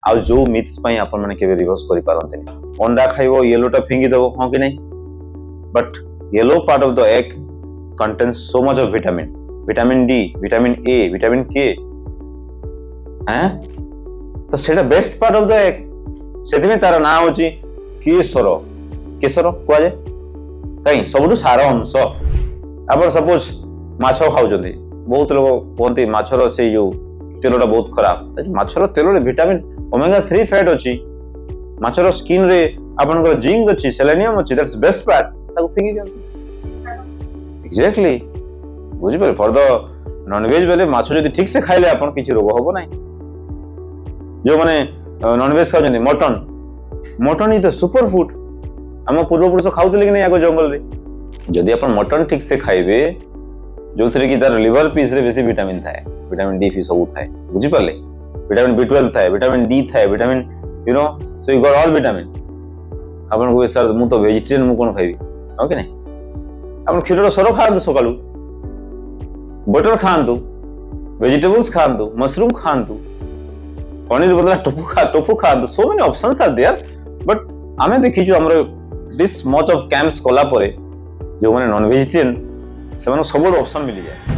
ଆଉ ଯୋଉ ମିଥ୍ସ ପାଇଁ ଆପଣ ମାନେ କେବେ ରିଭର୍ସ କରିପାରନ୍ତିନି। ଅଣ୍ଡା ଖାଇବ ୟେଲୋଟା ଫିଙ୍ଗିଦେବ, ହଁ କି ନାହିଁ? But yellow part of the egg contains so much of vitamin D, vitamin A, vitamin K, तो सेटा best part of the egg. सेथिमे तार ना होची केसर। केसर कुआ जाय कहीं सबुठु सार अंश। आप सपोज माछ खाउछन्ती, बहुत लोग कहते माछर से जो तेलटा बहुत खराब। माछर तेल रे विटामिन ओमेगा 3 फैट अछि। माछर स्किन रे आपनकर जिंक अछि, सेलेनियम अछि, दैट्स बेस्ट पार्ट। ताको फिंगी दियंती एग्जैक्टली बुझि पर फॉर द नॉनवेज बेले माछ जदि ठीक से खाइले आपन किछि रोग होबो नाही। जो माने नॉनवेज खाउछन्ती mutton is the super food. हम पूर्व पुरुष खाउतले कि नै आगो जंगल रे। जदि अपन मटन ठीक से खाइबे जो थरे कि तार लिवर पीस रे बेसी विटामिन थाए, विटामिन डी फी सब थाए, बुझि परले? विटामिन B12 थाए, विटामिन डी थाए, vitamin you know, so you got all vitamin. आपन को सर मु तो वेजिटेरियन मु कोन खाइबी, हो कि नै? आपन खीर रो सरो खांतु, सकाळू बटर खांतु, वेजिटेबल्स खांतु, मशरूम खांतु, पनीर बदला टोफू खांतु। So many options are there. But आमे देखि जो हमर दिस मच ऑफ कैंप्स कोला परे जो माने नॉन वेजिटेरियन से सब ऑप्शन मिल जाए।